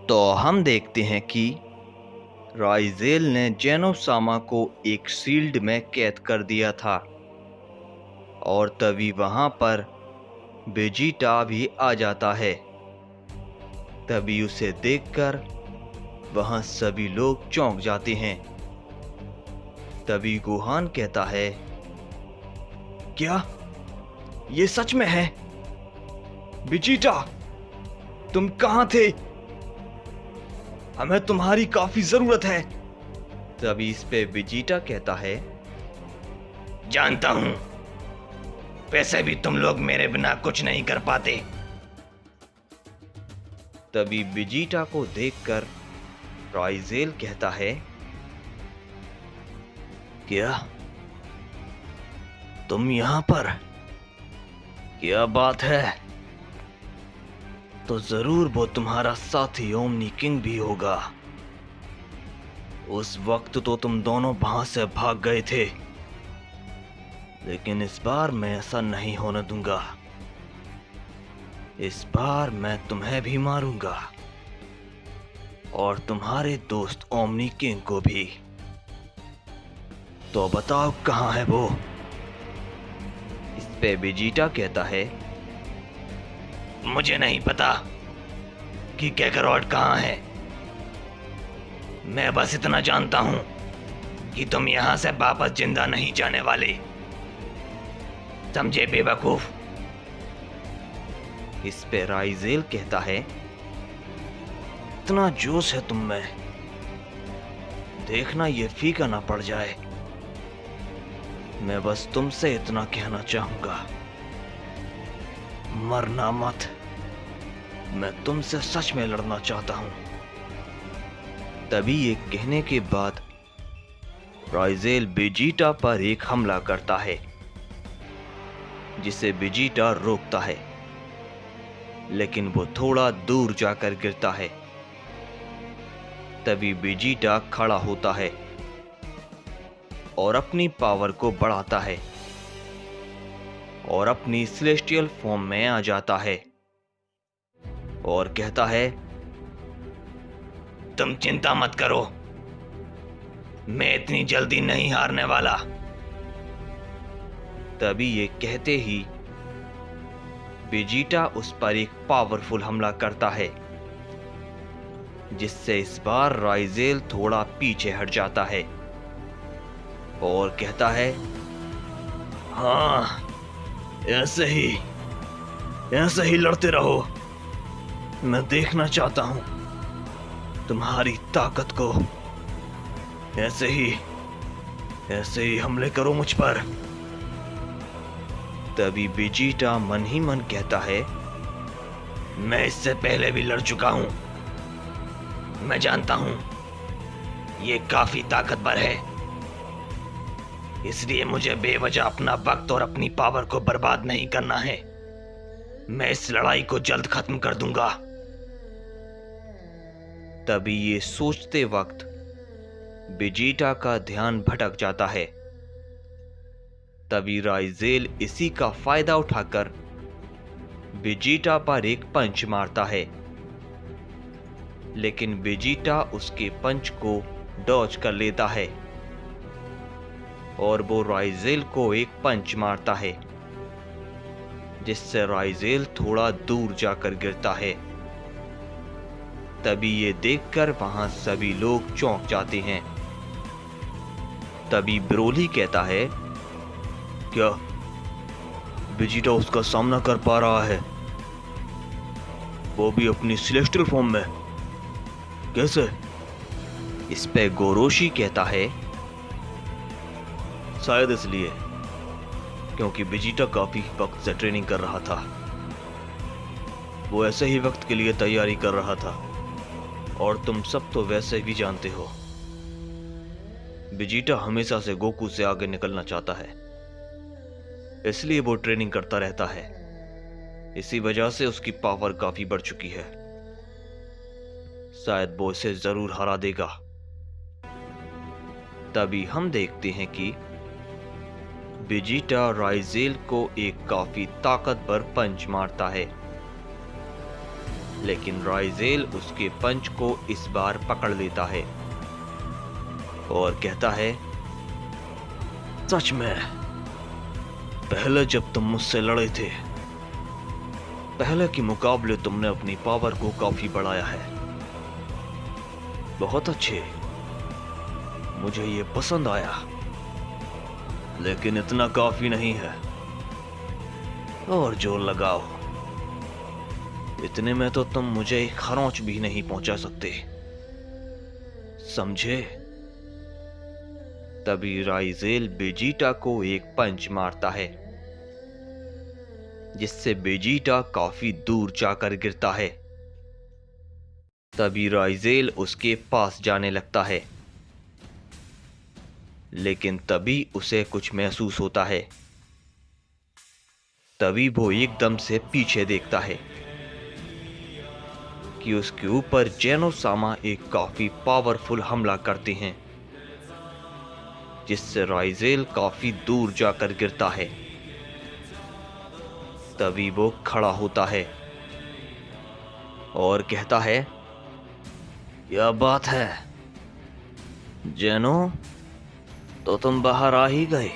तो हम देखते हैं कि राइजेल ने जेनोसामा को एक शील्ड में कैद कर दिया था और तभी वहां पर वेजिटा भी आ जाता है। तभी उसे देखकर वहां सभी लोग चौंक जाते हैं। तभी गोहान कहता है, क्या ये सच में है? वेजिटा, तुम कहां थे? हमें तुम्हारी काफी जरूरत है। तभी इस पे वेजिटा कहता है, जानता हूं, वैसे भी तुम लोग मेरे बिना कुछ नहीं कर पाते। तभी वेजिटा को देखकर राइजेल कहता है, क्या तुम यहां पर? क्या बात है? तो जरूर वो तुम्हारा साथी ओमनी किंग भी होगा। उस वक्त तो तुम दोनों वहां से भाग गए थे, लेकिन इस बार मैं ऐसा नहीं होने दूंगा। इस बार मैं तुम्हें भी मारूंगा और तुम्हारे दोस्त ओमनी किंग को भी। तो बताओ कहां है वो? इस पे वेजिटा कहता है, मुझे नहीं पता कि कैकरॉट कहां है। मैं बस इतना जानता हूं कि तुम यहां से वापस जिंदा नहीं जाने वाले। समझे बेवकूफ? इस पे राइजेल कहता है, इतना जोश है तुम में, देखना ये फीका ना पड़ जाए। मैं बस तुमसे इतना कहना चाहूंगा, मरना मत। मैं तुमसे सच में लड़ना चाहता हूं। तभी ये कहने के बाद राइजेल वेजिटा पर एक हमला करता है, जिसे वेजिटा रोकता है, लेकिन वो थोड़ा दूर जाकर गिरता है। तभी वेजिटा खड़ा होता है और अपनी पावर को बढ़ाता है और अपनी सेलेस्टियल फॉर्म में आ जाता है और कहता है, तुम चिंता मत करो, मैं इतनी जल्दी नहीं हारने वाला। तभी ये कहते ही वेजिटा उस पर एक पावरफुल हमला करता है, जिससे इस बार राइजेल थोड़ा पीछे हट जाता है और कहता है, हाँ, ऐसे ही लड़ते रहो। मैं देखना चाहता हूं तुम्हारी ताकत को। ऐसे ही हमले करो मुझ पर। तभी वेजिटा मन ही मन कहता है, मैं इससे पहले भी लड़ चुका हूं। मैं जानता हूं ये काफी ताकतवर है, इसलिए मुझे बेवजह अपना वक्त और अपनी पावर को बर्बाद नहीं करना है। मैं इस लड़ाई को जल्द खत्म कर दूंगा। तभी ये सोचते वक्त वेजिटा का ध्यान भटक जाता है। तभी राइजेल इसी का फायदा उठाकर वेजिटा पर एक पंच मारता है, लेकिन वेजिटा उसके पंच को डॉज कर लेता है और वो राइजेल को एक पंच मारता है, जिससे राइजेल थोड़ा दूर जाकर गिरता है। तभी ये देखकर वहां सभी लोग चौंक जाते हैं। तभी ब्रोली कहता है, क्या वेजिटा उसका सामना कर पा रहा है? वो भी अपनी सेलेस्टियल फॉर्म में? कैसे? इस पे गोरोशी कहता है, शायद इसलिए क्योंकि वेजिटा काफी वक्त से ट्रेनिंग कर रहा था। वो ऐसे ही वक्त के लिए तैयारी कर रहा था, और तुम सब तो वैसे भी जानते हो, वेजिटा हमेशा से गोकू से आगे निकलना चाहता है, इसलिए वो ट्रेनिंग करता रहता है। इसी वजह से उसकी पावर काफी बढ़ चुकी है। शायद वो इसे जरूर हरा देगा। तभी हम देखते हैं कि वेजिटा राइजेल को एक काफी ताकतवर पंच मारता है, लेकिन राइजेल उसके पंच को इस बार पकड़ लेता है और कहता है, सच में पहले जब तुम मुझसे लड़े थे, पहले के मुकाबले तुमने अपनी पावर को काफी बढ़ाया है। बहुत अच्छे, मुझे ये पसंद आया, लेकिन इतना काफी नहीं है। और जोर लगाओ, इतने में तो तुम मुझे एक खरोंच भी नहीं पहुंचा सकते, समझे? तभी राइजेल बेजिटा को एक पंच मारता है जिससे बेजिटा काफी दूर जाकर गिरता है। तभी राइजेल उसके पास जाने लगता है, लेकिन तभी उसे कुछ महसूस होता है। तभी वो एकदम से पीछे देखता है कि उसके ऊपर जेनोसामा एक काफी पावरफुल हमला करते हैं, जिससे राइजेल काफी दूर जाकर गिरता है। तभी वो खड़ा होता है और कहता है, क्या बात है जेनो, तो तुम बाहर आ ही गए।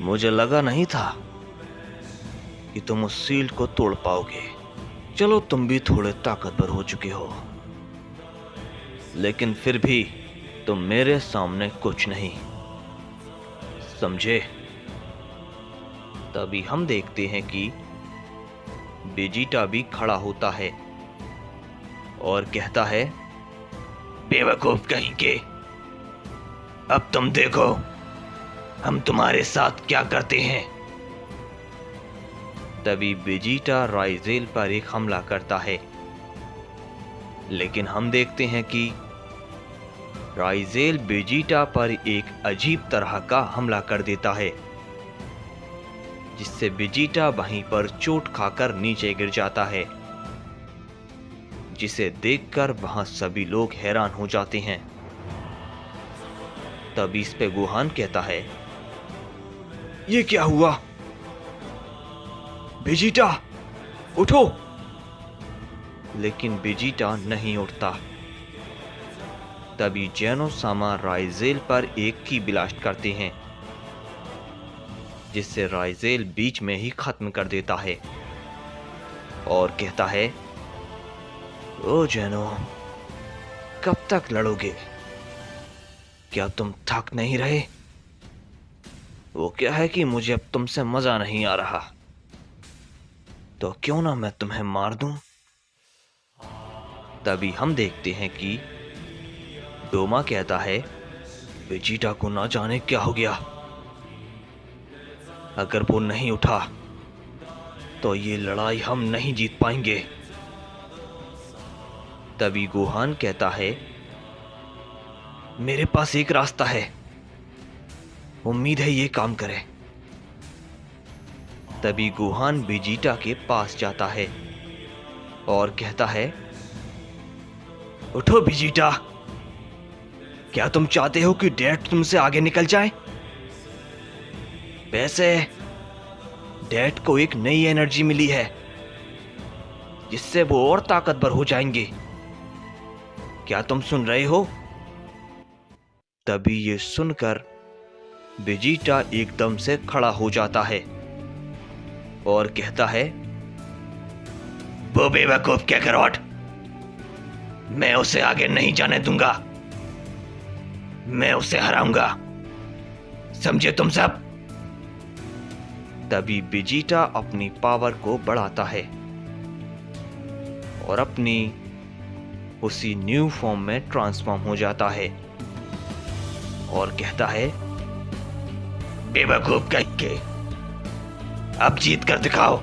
मुझे लगा नहीं था कि तुम उस सील्ड को तोड़ पाओगे। चलो, तुम भी थोड़े ताकतवर हो चुके हो, लेकिन फिर भी तुम मेरे सामने कुछ नहीं, समझे? तभी हम देखते हैं कि बेजिटा भी खड़ा होता है और कहता है, बेवकूफ कहीं के, अब तुम देखो हम तुम्हारे साथ क्या करते हैं। तभी बेजिटा राइजेल पर एक हमला करता है, लेकिन हम देखते हैं कि राइजेल बेजिटा पर एक अजीब तरह का हमला कर देता है, जिससे बेजिटा वहीं पर चोट खाकर नीचे गिर जाता है, जिसे देखकर वहां सभी लोग हैरान हो जाते हैं। तभी इस पे गोहान कहता है, ये क्या हुआ? बेजिटा उठो! लेकिन बेजिटा नहीं उठता। तभी जेनोसामा राइजेल पर एक की ब्लास्ट करते हैं, जिससे राइजेल बीच में ही खत्म कर देता है और कहता है, ओ जेनो, कब तक लड़ोगे? क्या तुम थक नहीं रहे? वो क्या है कि मुझे अब तुमसे मजा नहीं आ रहा, तो क्यों ना मैं तुम्हें मार दूं? तभी हम देखते हैं कि डोमा कहता है, वेजिटा को ना जाने क्या हो गया। अगर वो नहीं उठा तो ये लड़ाई हम नहीं जीत पाएंगे। तभी गोहान कहता है, मेरे पास एक रास्ता है, उम्मीद है ये काम करे। तभी गोहान वेजिटा के पास जाता है और कहता है, उठो वेजिटा, क्या तुम चाहते हो कि डैड तुमसे आगे निकल जाए? वैसे डैड को एक नई एनर्जी मिली है, जिससे वो और ताकतवर हो जाएंगे। क्या तुम सुन रहे हो? तभी ये सुनकर वेजिटा एकदम से खड़ा हो जाता है और कहता है, वो बेवकूफ कैकरॉट, मैं उसे आगे नहीं जाने दूंगा। मैं उसे हराऊंगा, समझे तुम सब? तभी वेजिटा अपनी पावर को बढ़ाता है और अपनी उसी न्यू फॉर्म में ट्रांसफॉर्म हो जाता है और कहता है, बेवकूफ कहीं के, अब जीत कर दिखाओ।